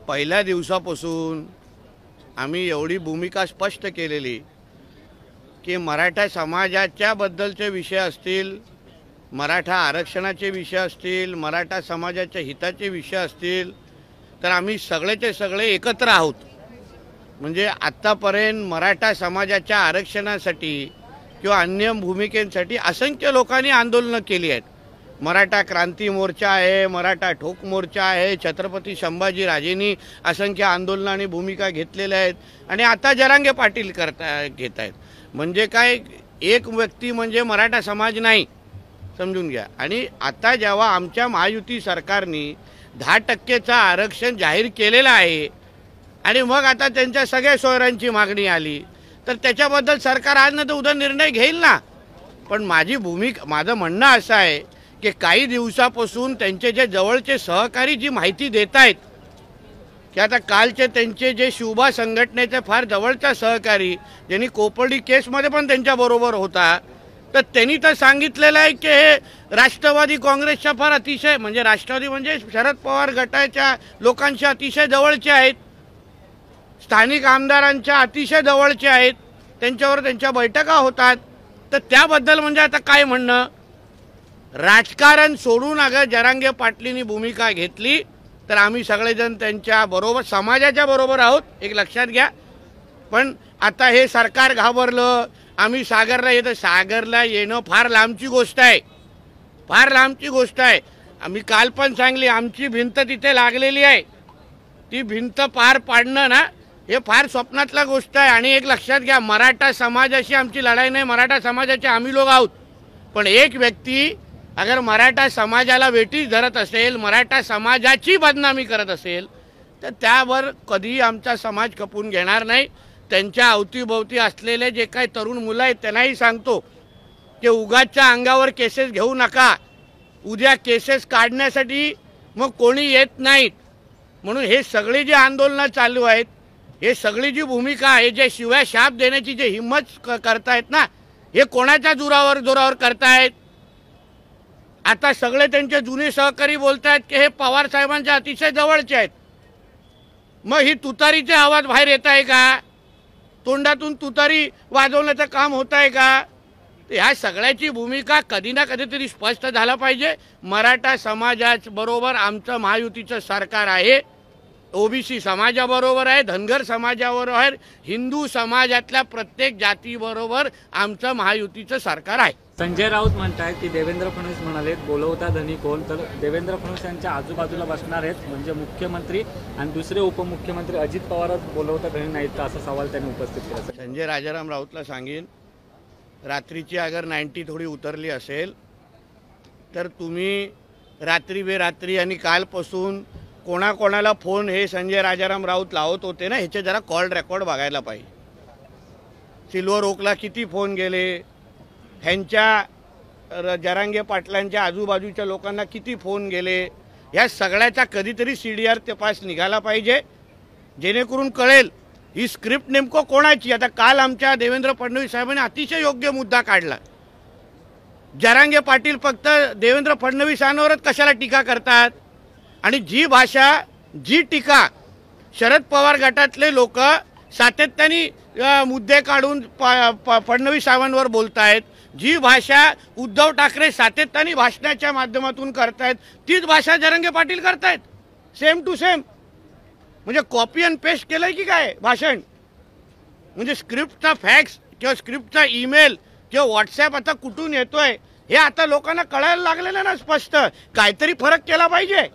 पहिल्या दिवसापासून आम्ही एवढी भूमिका स्पष्ट केलेली की मराठा समाजाच्या बद्दलचे विषय असतील, मराठा आरक्षणाचे विषय असतील, मराठा समाजाच्या हिताचे विषय असतील, तर आम्ही सगळेचे सगळे एकत्र आहोत। म्हणजे आत्तापर्यंत मराठा समाजाच्या आरक्षणासाठी किंवा अन्य भूमिकेसाठी असंख्य लोकांनी आंदोलनं केली आहेत। मराठा क्रांती मोर्चा आहे, मराठा ठोक मोर्चा आहे, छत्रपती संभाजी राजेंनी असंख्य आंदोलन आणि भूमिका घेतलेल्या आहेत आणि आता जरांगे पाटील घेत आहेत। म्हणजे काय, एक व्यक्ती म्हणजे मराठा समाज नाही, समजून घ्या। आणि आता जेव्हा आमच्या महायुती सरकारने 10% आरक्षण जाहीर केलेलं आहे आणि मग आता त्यांच्या सगळ्या सोयऱ्यांची मागणी आली, तर त्याच्याबद्दल सरकार आज न तर उद्या निर्णय घेईल ना। पण माझं म्हणणं असं आहे की काही दिवसापासून त्यांचे जे जवळचे सहकारी जी माहिती देत आहेत की आता कालचे त्यांचे जे शिवबा संघटनेचे फार जवळचा सहकारी ज्यांनी कोपर्डी केसमध्ये पण त्यांच्याबरोबर होता, तर त्यांनी तर सांगितलेलं आहे की हे राष्ट्रवादी काँग्रेसच्या फार अतिशय म्हणजे राष्ट्रवादी म्हणजे शरद पवार गटाच्या लोकांच्या अतिशय जवळचे आहेत, स्थानिक आमदारांच्या अतिशय जवळचे आहेत, त्यांच्यावर त्यांच्या बैठका होतात। तर त्याबद्दल म्हणजे आता काय म्हणणं, राजकारण सोडून अगर जरांगे पाटलींनी भूमिका घेतली तर आम्ही सगळेजण त्यांच्या बरोबर समाजाच्या बरोबर आहोत, एक लक्षात घ्या। पण आता हे सरकार घाबरलं, आम्ही सागरला येतो, सागरला येणं फार लांबची गोष्ट आहे, फार लांबची गोष्ट आहे। आम्ही काल पण सांगली, आमची भिंत तिथे लागलेली आहे, ती भिंत पार पाडणं ना हे फार स्वप्नातला गोष्ट आहे। आणि एक लक्षात घ्या, मराठा समाजाशी आमची लढाई नाही, मराठा समाजाचे आम्ही लोक आहोत। पण एक व्यक्ती अगर मराठा समाजाला वेठीस धरत असेल, मराठा समाजाची बदनामी करत असेल, तर त्यावर कधी आमचा समाज खपून घेणार नाही। त्यांच्या अवतीभोवती असलेले जे काही तरुण मुलं आहेत त्यांनाही सांगतो की उगाचच्या अंगावर केसेस घेऊ नका, उद्या केसेस काढण्यासाठी मग कोणी येत नाहीत। म्हणून हे सगळे जे आंदोलनं चालू आहेत, हे सगळी जी भूमिका आहे, जे शिव्या शाप देण्याची जे हिम्मत करतायत ना, हे कोणाच्या जोरावर करतायत। आता सगळे त्यांचे जुने सहकारी बोलतायत की हे पवार साहेबांच्या अतिशय जवळचे आहेत। मग ही तुतारीचे आवाज बाहेर येत आहे का, तोंडातून तुतारी वाजवण्याचं काम होत आहे का? ह्या सगळ्याची भूमिका कधी ना कधीतरी स्पष्ट झाला पाहिजे। मराठा समाजाबरोबर आमचं महायुतीचं सरकार आहे, ओबीसी समाजाबरोबर आहे, धनगर समाजाबरोबर आहे, हिंदू समाजातल्या प्रत्येक जातीबरोबर आमचं महायुतीचं सरकार आहे। संजय राऊत म्हणतात की देवेंद्र फडणवीस म्हणाले बोलवता धनी कोण, तर देवेंद्र फडणवीस यांच्या आजूबाजूला बसणार आहेत म्हणजे मुख्यमंत्री आणि दुसरे उपमुख्यमंत्री अजित पवारच बोलवता धनी नाहीत का, असा सवाल त्यांनी उपस्थित केला। संजय राजाराम राऊतला सांगेन, रात्रीची अगर 90 थोडी उतरली असेल तर तुम्ही रात्री बेरात्री आणि कालपासून कोणाकोणाला फोन हे संजय राजाराम राऊत लावत होते ना, ह्याचे जरा कॉल रेकॉर्ड बघायला पाहिजे। सिल्वर ओकला किती फोन गेले, ह्यांच्या जरांगे पाटलांच्या आजूबाजूच्या लोकांना किती फोन गेले, ह्या सगळ्याचा कधीतरी CDR तपास निघाला पाहिजे, जेणेकरून कळेल ही स्क्रिप्ट नेमकं कोणाची। आता काल आमच्या देवेंद्र फडणवीस साहेबांनी अतिशय योग्य मुद्दा काढला, जरांगे पाटील फक्त देवेंद्र फडणवीसांवरच कशाला टीका करतात, आणि जी भाषा जी टीका शरद पवार गटातले लोक सातत्याने मुद्दे काढून फडणवीस साहेबांवर बोलतायत, जी भाषा उद्धव ठाकरे सातत्याने भाषणाच्या माध्यमातून करतायत, तीच भाषा जरांगे पाटील करतायत, सेम टू सेम। म्हणजे कॉपी अँड पेस्ट केलंय की काय भाषण, म्हणजे स्क्रिप्टचा फॅक्स किंवा स्क्रिप्टचा ईमेल किंवा व्हॉट्सॲप आता कुठून येतोय हे आता लोकांना कळायला लागलेलं ना स्पष्ट, काहीतरी फरक केला पाहिजे।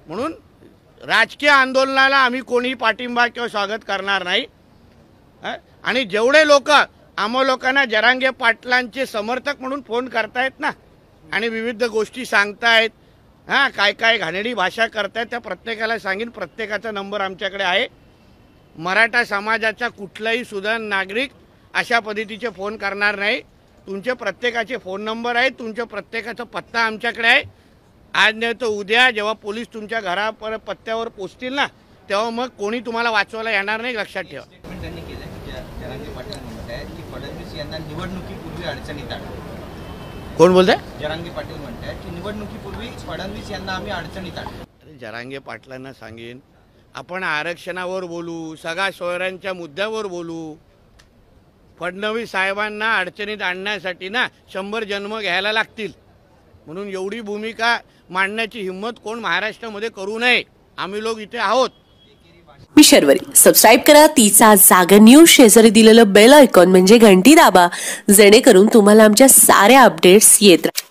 म्हणून राजकीय आंदोलनाला आम्ही कोणी पाठिंबा किंवा स्वागत करणार नाही। आणि जेवढे लोक आम्हा लोकांना जरांगे पाटलांचे समर्थक म्हणून फोन करतायत ना आणि विविध गोष्टी सांगतायत, काय काय घाणेरडी भाषा करतायत, त्या प्रत्येकाला सांगेन, प्रत्येकाचा नंबर आमच्याकडे आहे। मराठा समाजाचा कुठलाही सुद्धा नागरिक अशा पद्धतीचे फोन करणार नाही। तुमचे प्रत्येकाचे फोन नंबर आहे, तुमच्या प्रत्येकाचा पत्ता आमच्याकडे आहे। आज नाही तर उद्या जेव्हा पोलीस तुमच्या घरापर पत्त्यावर पोचतील ना, तेव्हा मग कोणी तुम्हाला वाचवायला येणार नाही, लक्षात ठेवा। निवडणुकीपूर्वी अडचणीत आणलं, कोण बोलताय? जरांगे पाटील म्हणतात की निवडणुकीपूर्वी फडणवीस यांना आम्ही अडचणीत आणलं। जरांगे पाटलांना सांगेन, आपण आरक्षणावर बोलू, सगळ्या सोयऱ्यांच्या मुद्द्यावर बोलू. फडणवीस साहेबांना अडचणीत आणण्यासाठी ना 100 जन्म घ्यायला लागतील. म्हणून एवढी भूमिका मांडण्याची हिंमत कोण महाराष्ट्रामध्ये करू नये. आम्ही लोक इथे आहोत. मी शर्वरी. सबस्क्राईब करा तिचा जागर न्यूज. शेजारी दिलेलं बेल आयकॉन म्हणजे घंटी दाबा, जेणेकरून तुम्हाला आमच्या साऱ्या अपडेट्स येत राहतील.